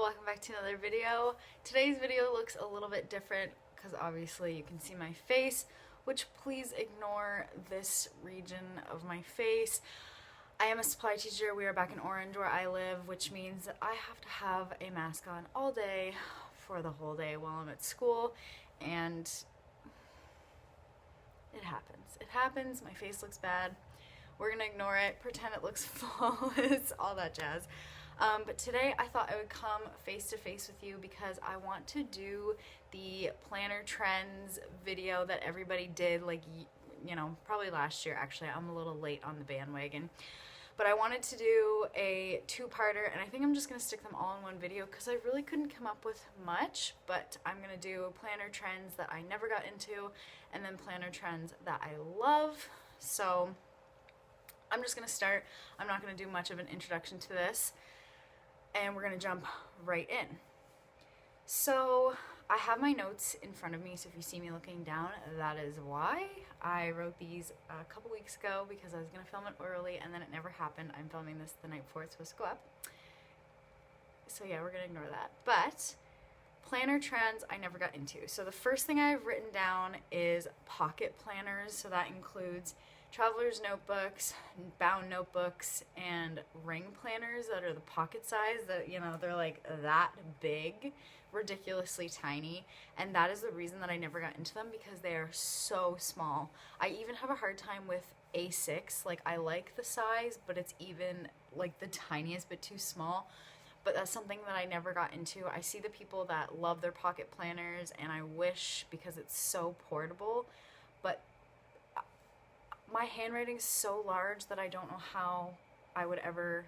welcome back to another video. Today's video looks a little bit different because obviously you can see my face, which please ignore this region of my face. I am a supply teacher. We are back in Orange where I live, which means that I have to have a mask on all day for the whole day while I'm at school, and it happens. It happens. My face looks bad. We're gonna ignore it, pretend it looks flawless, all that jazz. But today I thought I would come face to face with you because I want to do the planner trends video that everybody did, like, you know, probably last year. Actually, I'm a little late on the bandwagon. But I wanted to do a two-parter, and I think I'm just gonna stick them all in one video because I really couldn't come up with much, but I'm gonna do planner trends that I never got into, and then planner trends that I love. So I'm just gonna start. I'm not gonna do much of an introduction to this, and we're gonna jump right in. So I have my notes in front of me, so if you see me looking down, that is why. I wrote these a couple weeks ago because I was gonna film it early and then it never happened. I'm filming this the night before it's supposed to go up. So yeah, we're gonna ignore that. But planner trends I never got into. So the first thing I've written down is pocket planners. So that includes traveler's notebooks, bound notebooks, and ring planners that are the pocket size, that, you know, they're like that big, ridiculously tiny, and that is the reason that I never got into them, because they are so small. I even have a hard time with A6. Like, I like the size, but it's even like the tiniest bit too small. But that's something that I never got into. I see the people that love their pocket planners, and I wish, because it's so portable, but my handwriting is so large that I don't know how I would ever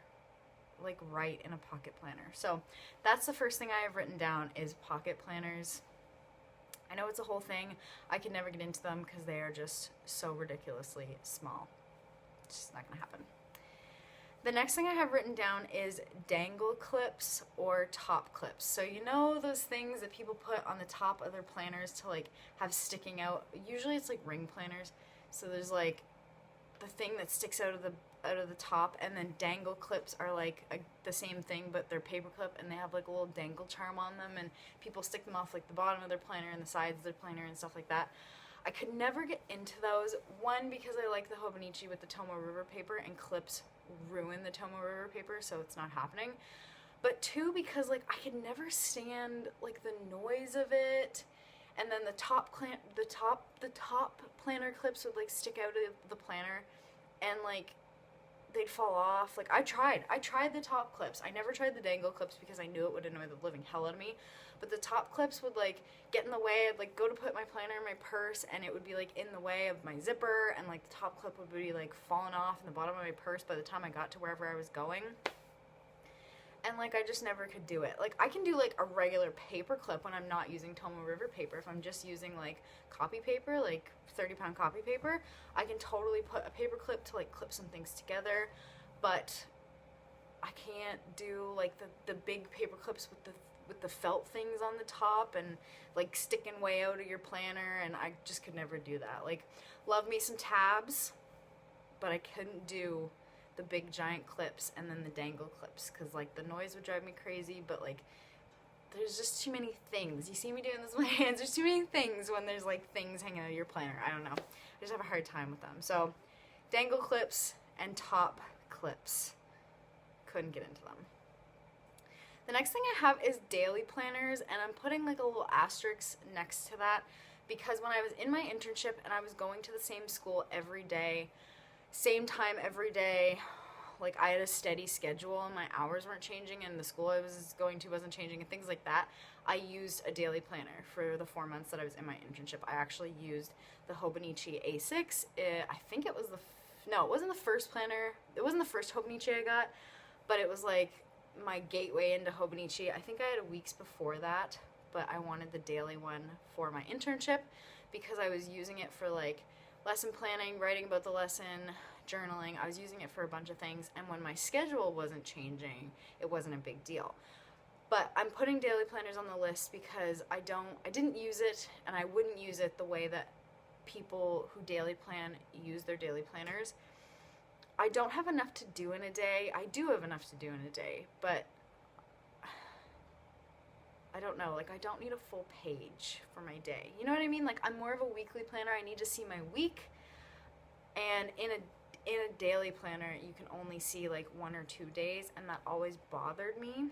like write in a pocket planner. So that's the first thing I have written down, is pocket planners. I know it's a whole thing. I can never get into them because they are just so ridiculously small. It's just not gonna happen. The next thing I have written down is dangle clips or top clips. So you know those things that people put on the top of their planners to like have sticking out? Usually it's like ring planners. So there's like the thing that sticks out of the top, and then dangle clips are like the same thing, but they're paper clip, and they have like a little dangle charm on them, and people stick them off like the bottom of their planner and the sides of their planner and stuff like that. I could never get into those. One, because I like the Hobonichi with the Tomo River paper, and clips ruin the Tomo River paper, so it's not happening. But two, because like I could never stand like the noise of it. And then the top planner clips would like stick out of the planner, and like they'd fall off. Like I tried the top clips. I never tried the dangle clips because I knew it would annoy the living hell out of me. But the top clips would like get in the way. I'd like go to put my planner in my purse, and it would be like in the way of my zipper, and like the top clip would be like falling off in the bottom of my purse by the time I got to wherever I was going. And like I just never could do it. Like I can do like a regular paper clip when I'm not using Tomo River paper. If I'm just using like copy paper, like 30-pound copy paper, I can totally put a paper clip to like clip some things together. But I can't do like the big paper clips with the felt things on the top and like sticking way out of your planner, and I just could never do that. Like, love me some tabs, but I couldn't do the big giant clips and then the dangle clips, because like the noise would drive me crazy. But like there's just too many things. You see me doing this with my hands, there's too many things when there's like things hanging out of your planner. I don't know, I just have a hard time with them. So dangle clips and top clips, couldn't get into them. The next thing I have is daily planners, and I'm putting like a little asterisk next to that because when I was in my internship and I was going to the same school every day, same time every day, like I had a steady schedule and my hours weren't changing, and the school I was going to wasn't changing and things like that, I used a daily planner for the 4 months that I was in my internship. I actually used the Hobonichi A6. I think it was no, it wasn't the first planner. It wasn't the first Hobonichi I got, but it was like my gateway into Hobonichi. I think I had weeks before that, but I wanted the daily one for my internship because I was using it for like lesson planning, writing about the lesson, journaling. I was using it for a bunch of things, and when my schedule wasn't changing, it wasn't a big deal. But I'm putting daily planners on the list because I didn't use it, and I wouldn't use it the way that people who daily plan use their daily planners. I don't have enough to do in a day. I do have enough to do in a day, but I don't know, like I don't need a full page for my day. You know what I mean? Like I'm more of a weekly planner. I need to see my week. And in a daily planner, you can only see like 1 or 2 days, and that always bothered me.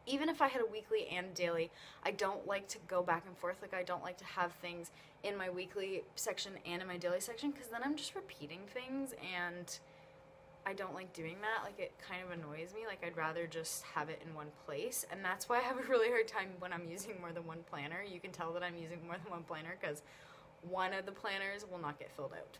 Even if I had a weekly and a daily, I don't like to go back and forth. Like I don't like to have things in my weekly section and in my daily section, because then I'm just repeating things, and I don't like doing that. Like it kind of annoys me. Like I'd rather just have it in one place, and that's why I have a really hard time when I'm using more than one planner. You can tell that I'm using more than one planner because one of the planners will not get filled out.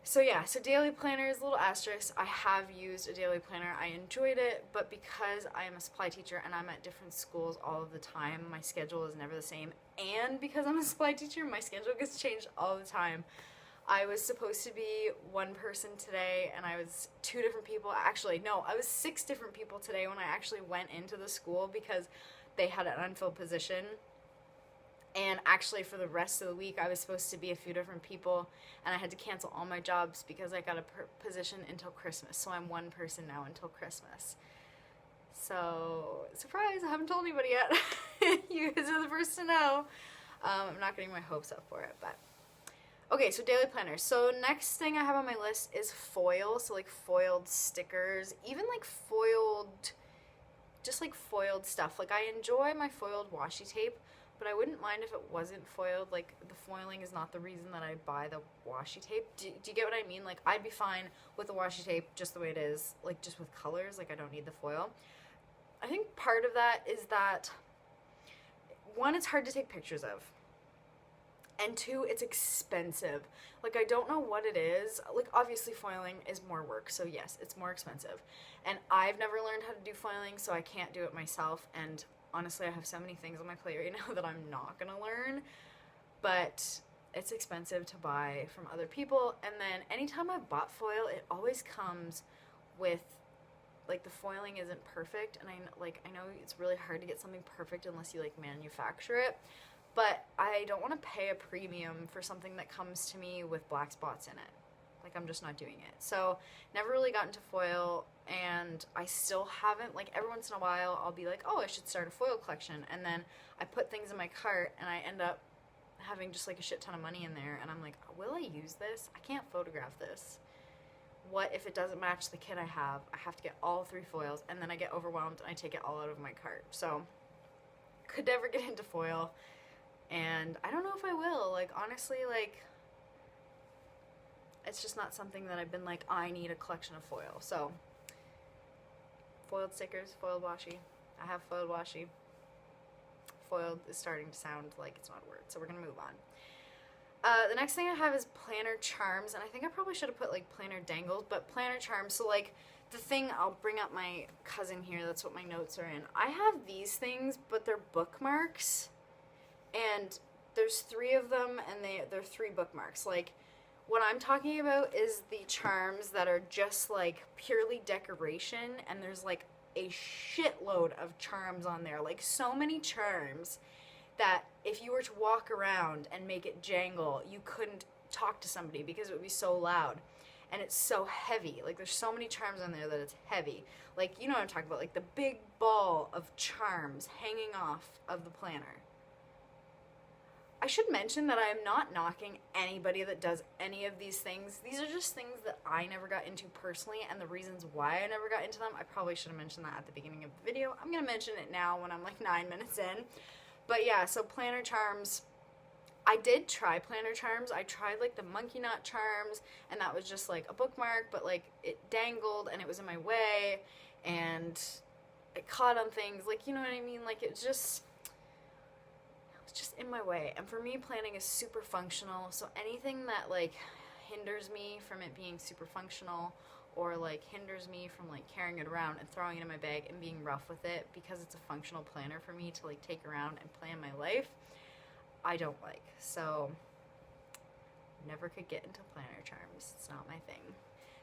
So yeah, so daily planners, little asterisk. I have used a daily planner. I enjoyed it, but because I am a supply teacher and I'm at different schools all of the time, my schedule is never the same. And because I'm a supply teacher, my schedule gets changed all the time. I was supposed to be one person today, and I was 2 different people. Actually, no, I was 6 different people today when I actually went into the school because they had an unfilled position. And actually for the rest of the week, I was supposed to be a few different people, and I had to cancel all my jobs because I got a position until Christmas. So I'm one person now until Christmas. So, surprise, I haven't told anybody yet. You guys are the first to know. I'm not getting my hopes up for it, but. Okay, so daily planners. So next thing I have on my list is foil. So like foiled stickers, even like foiled, just like foiled stuff. Like I enjoy my foiled washi tape, but I wouldn't mind if it wasn't foiled. Like the foiling is not the reason that I buy the washi tape. Do you get what I mean? Like I'd be fine with the washi tape just the way it is, like just with colors. Like I don't need the foil. I think part of that is that, one, it's hard to take pictures of. And 2, it's expensive. Like I don't know what it is. Like obviously foiling is more work, so yes, it's more expensive. And I've never learned how to do foiling, so I can't do it myself. And honestly, I have so many things on my plate right now that I'm not gonna learn, but it's expensive to buy from other people. And then anytime I've bought foil, it always comes with, like, the foiling isn't perfect, and I know it's really hard to get something perfect unless you like manufacture it, but I don't want to pay a premium for something that comes to me with black spots in it. Like I'm just not doing it. So never really got into foil, and I still haven't. Like every once in a while I'll be like, oh, I should start a foil collection, and then I put things in my cart and I end up having just like a shit ton of money in there, and I'm like, will I use this? I can't photograph this. What if it doesn't match the kit I have? I have to get all 3 foils, and then I get overwhelmed and I take it all out of my cart. So could never get into foil, and I don't know if I will. Like honestly, like it's just not something that I've been like, I need a collection of foil. So foiled stickers, foiled washi. I have foiled washi. Foiled is starting to sound like it's not a word, so we're gonna move on. The next thing I have is planner charms, and I think I probably should have put like planner dangles, but planner charms. So like the thing, I'll bring up my cousin here, that's what my notes are in. I have these things, but they're bookmarks, and there's 3 of them, and they're 3 bookmarks. Like what I'm talking about is the charms that are just like purely decoration, and there's like a shitload of charms on there, like so many charms that if you were to walk around and make it jangle, you couldn't talk to somebody because it would be so loud. And it's so heavy. Like there's so many charms on there that it's heavy. Like, you know what I'm talking about, like the big ball of charms hanging off of the planner. I should mention that I am not knocking anybody that does any of these things. These are just things that I never got into personally, and the reasons why I never got into them. I probably should have mentioned that at the beginning of the video. I'm going to mention it now when I'm like 9 minutes in. But yeah, so planner charms. I did try planner charms. I tried like the monkey knot charms, and that was just like a bookmark, but like it dangled and it was in my way and it caught on things. Like, you know what I mean? Like it was just in my way. And for me, planning is super functional. So anything that like hinders me from it being super functional, or like hinders me from like carrying it around and throwing it in my bag and being rough with it, because it's a functional planner for me to like take around and plan my life, I don't like. So never could get into planner charms. It's not my thing.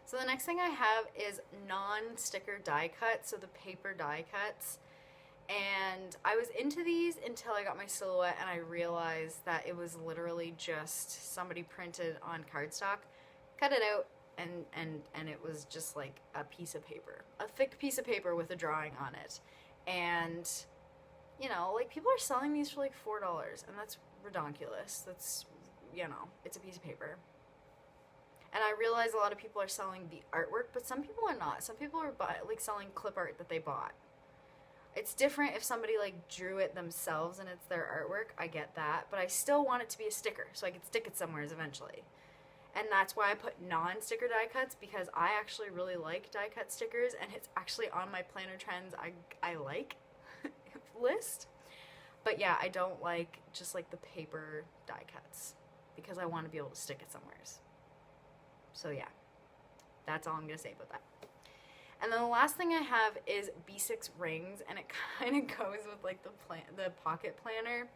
So the next thing I have is non-sticker die cuts, so the paper die cuts. And I was into these until I got my silhouette, and I realized that it was literally just somebody printed on cardstock, cut it out, and it was just like a piece of paper, a thick piece of paper with a drawing on it. And you know, like, people are selling these for like $4, and that's redonkulous. That's, you know, it's a piece of paper. And I realize a lot of people are selling the artwork, but some people are not. Some people are like selling clip art that they bought. It's different if somebody like drew it themselves and it's their artwork. I get that, but I still want it to be a sticker so I can stick it somewhere eventually. And that's why I put non-sticker die cuts, because I actually really like die cut stickers, and it's actually on my planner trends I like list. But yeah, I don't like just like the paper die cuts because I want to be able to stick it somewhere. So yeah, that's all I'm going to say about that. And then the last thing I have is B6 rings, and it kind of goes with like the pocket planner,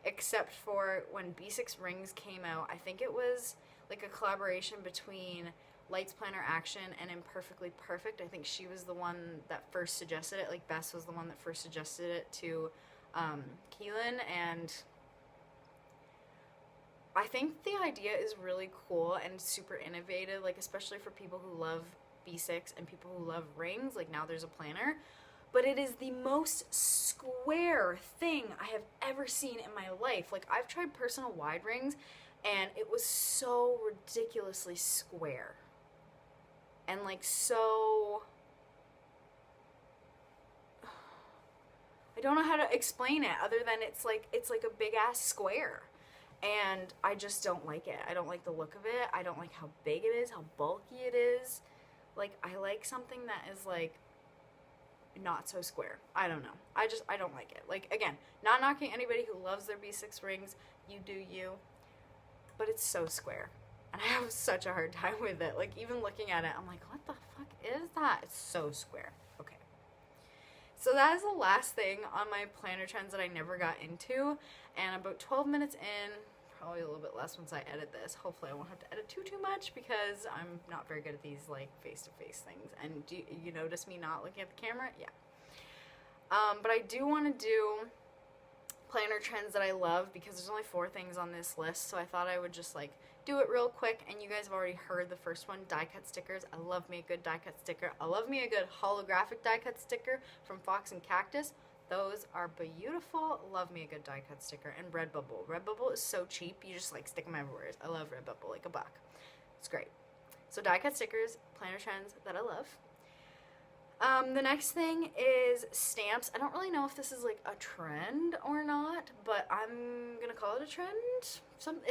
except for when B6 rings came out. I think it was like a collaboration between Lights Planner Action and Imperfectly Perfect. I think she was the one that first suggested it. Like, Bess was the one that first suggested it to Keelan, and I think the idea is really cool and super innovative, like, especially for people who love B6 and people who love rings. Like, now there's a planner, but it is the most square thing I have ever seen in my life. Like, I've tried personal wide rings, and it was so ridiculously square. And, like, so... I don't know how to explain it other than it's like a big-ass square. And I just don't like it. I don't like the look of it. I don't like how big it is, how bulky it is. Like, I like something that is, like, not so square. I don't know. I don't like it. Like, again, not knocking anybody who loves their B6 rings. You do you. But it's so square. And I have such a hard time with it. Like, even looking at it, I'm like, what the fuck is that? It's so square. Okay. So that is the last thing on my planner trends that I never got into. And about 12 minutes in, probably a little bit less once I edit this. Hopefully I won't have to edit too much, because I'm not very good at these, like, face-to-face things. And do you notice me not looking at the camera? Yeah. But I do want to do planner trends that I love, because there's only 4 things on this list, so I thought I would just, like, do it real quick. And you guys have already heard the first one, die cut stickers. I love me a good die cut sticker. I love me a good holographic die cut sticker from Fox and Cactus. Those are beautiful. Love me a good die cut sticker. And Redbubble. Redbubble is so cheap. You just, like, stick them everywhere. I love Redbubble, like $1. It's great. So die cut stickers, planner trends that I love. The next thing is stamps. I don't really know if this is, like, a trend or not, but I'm gonna call it a trend. It's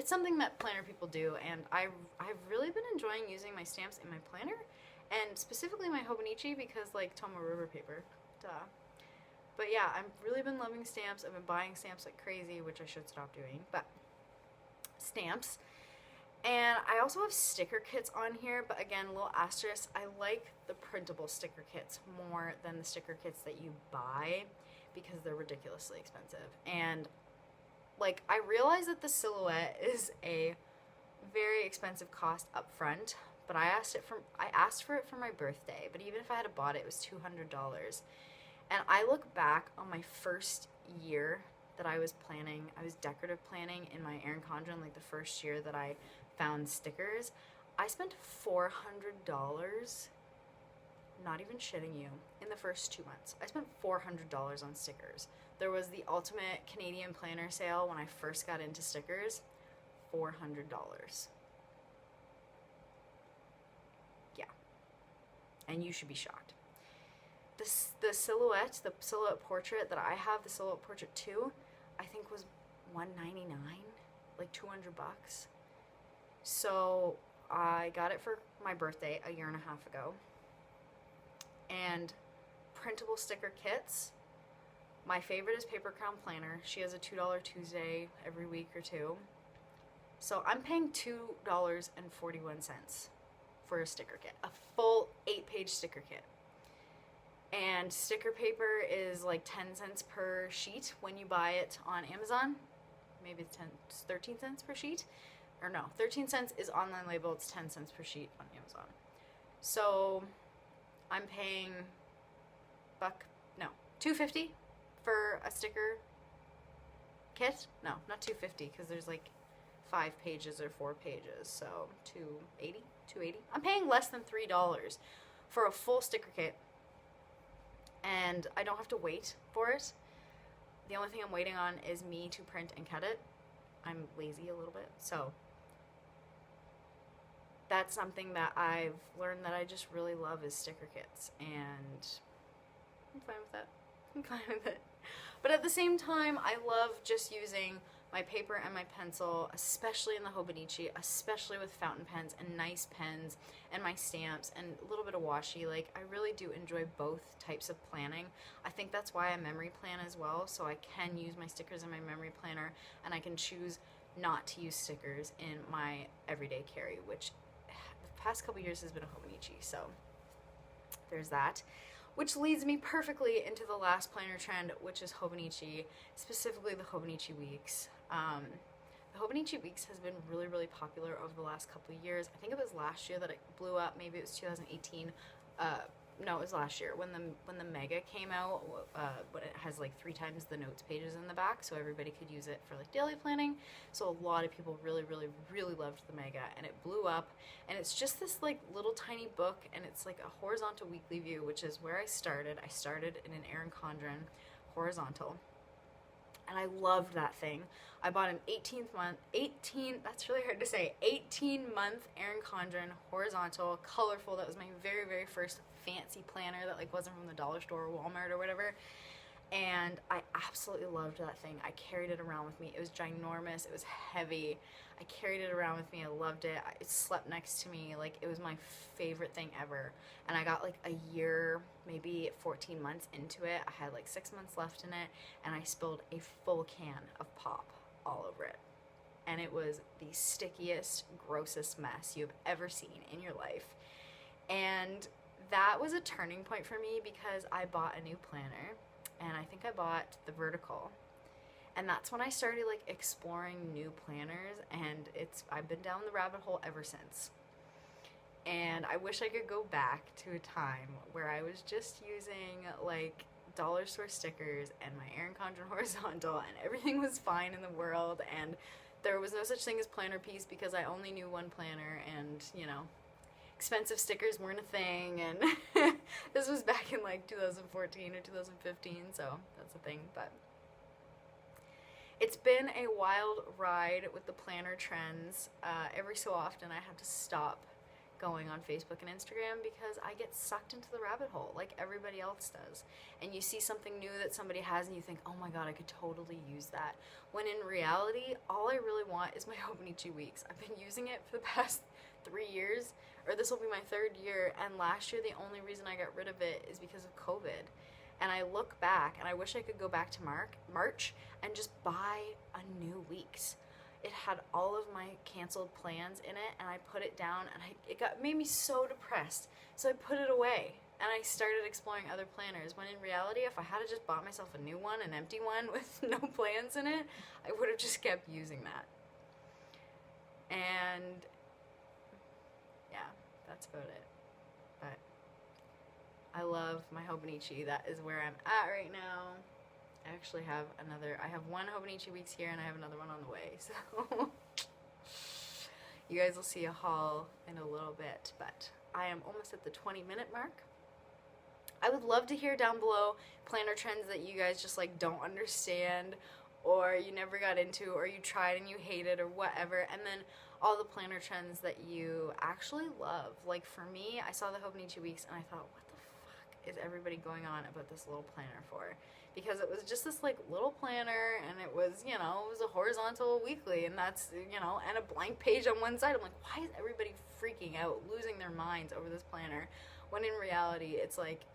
something that planner people do, and I've really been enjoying using my stamps in my planner, and specifically my Hobonichi, because, like, Tomo River paper. Duh. But yeah, I've really been loving stamps. I've been buying stamps like crazy, which I should stop doing, but stamps. And I also have sticker kits on here, but again, little asterisk, I like the printable sticker kits more than the sticker kits that you buy, because they're ridiculously expensive. And, like, I realize that the silhouette is a very expensive cost up front, but I asked for it for my birthday, but even if I had bought it, it was $200. And I look back on my first year that I was decorative planning in my Erin Condren, like the first year that I found stickers. I spent $400, not even shitting you, in the first 2 months. I spent $400 on stickers. There was the Ultimate Canadian Planner sale when I first got into stickers. $400. Yeah. And you should be shocked. The silhouette portrait that I have, the silhouette portrait 2, I think was $199, like $200. So I got it for my birthday a year and a half ago. And printable sticker kits. My favorite is Paper Crown Planner. She has a $2 Tuesday every week or two. So I'm paying $2.41 for a sticker kit, a full 8-page sticker kit. And sticker paper is like 10 cents per sheet when you buy it on Amazon. Maybe it's 13 cents per sheet. Or no, 13 cents is online label. It's 10 cents per sheet on Amazon. So I'm paying $2.50 for a sticker kit. No, not $2.50, because there's like 5 pages or 4 pages. So $2.80. I'm paying less than $3 for a full sticker kit. And I don't have to wait for it. The only thing I'm waiting on is me to print and cut it. I'm lazy a little bit, so that's something that I've learned that I just really love is sticker kits, and I'm fine with that. I'm fine with it. But at the same time, I love just using my paper and my pencil, especially in the Hobonichi, especially with fountain pens and nice pens and my stamps and a little bit of washi. Like, I really do enjoy both types of planning. I think that's why I memory plan as well, so I can use my stickers in my memory planner, and I can choose not to use stickers in my everyday carry, which the past couple years has been a Hobonichi, so there's that. Which leads me perfectly into the last planner trend, which is Hobonichi, specifically the Hobonichi Weeks. The Hobonichi Weeks has been really, really popular over the last couple of years. I think it was last year that it blew up. Maybe it was 2018. No, it was last year when the Mega came out. But it has like 3 times the notes pages in the back, so everybody could use it for like daily planning. So a lot of people really, really, really loved the Mega, and it blew up. And it's just this like little tiny book, and it's like a horizontal weekly view, which is where I started. I started in an Erin Condren horizontal, and I loved that thing. I bought an 18-month, that's really hard to say, 18-month Erin Condren horizontal, colorful. That was my very, very first fancy planner that like wasn't from the dollar store or Walmart or whatever. And I absolutely loved that thing. I carried it around with me. It was ginormous. It was heavy. I carried it around with me. I loved it. It slept next to me. Like, it was my favorite thing ever. And I got like a year, maybe 14 months into it. I had like 6 months left in it, and I spilled a full can of pop all over it. And it was the stickiest, grossest mess you've ever seen in your life. And that was a turning point for me because I bought a new planner. And I think I bought the vertical, and that's when I started like exploring new planners, and I've been down the rabbit hole ever since. And I wish I could go back to a time where I was just using like dollar store stickers and my Erin Condren horizontal, and everything was fine in the world, and there was no such thing as planner piece because I only knew one planner, and you know, expensive stickers weren't a thing, and this was back in like 2014 or 2015, so that's a thing. But it's been a wild ride with the planner trends. Every so often I have to stop going on Facebook and Instagram because I get sucked into the rabbit hole like everybody else does. And you see something new that somebody has and you think, oh my god, I could totally use that. When in reality, all I really want is my Hobonichi Weeks. I've been using it for the past 3 years, or this will be my 3rd year, and last year the only reason I got rid of it is because of COVID. And I look back and I wish I could go back to March and just buy a new Weeks. It had all of my canceled plans in it, and I put it down, and it made me so depressed. So I put it away, and I started exploring other planners, when in reality, if I had just bought myself a new one, an empty one with no plans in it, I would have just kept using that. And yeah, that's about it. But I love my Hobonichi. That is where I'm at right now. I actually have I have one Hobonichi Weeks here, and I have another one on the way, so you guys will see a haul in a little bit, but I am almost at the 20-minute mark. I would love to hear down below planner trends that you guys just like don't understand, or you never got into, or you tried and you hated, or whatever, and then all the planner trends that you actually love. Like for me, I saw the Hobonichi Weeks and I thought, what the fuck is everybody going on about this little planner for? Because it was just this like little planner, and it was, you know, it was a horizontal weekly, and that's, you know, and a blank page on one side. I'm like, why is everybody freaking out, losing their minds over this planner? When in reality, it's like,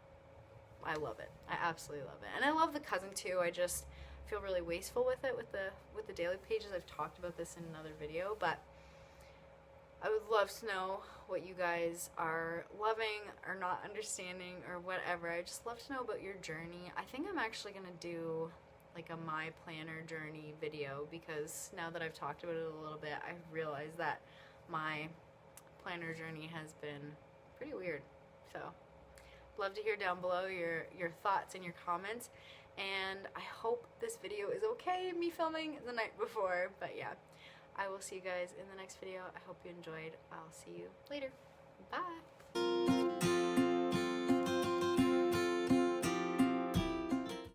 I love it. I absolutely love it. And I love the cousin too. I just feel really wasteful with it, with the daily pages. I've talked about this in another video, but I would love to know what you guys are loving or not understanding or whatever. I just love to know about your journey. I think I'm actually going to do like a my planner journey video, because now that I've talked about it a little bit, I've realized that my planner journey has been pretty weird. So love to hear down below your thoughts and your comments, and I hope this video is okay, me filming the night before. But yeah, I will see you guys in the next video. I hope you enjoyed. I'll see you later. Bye.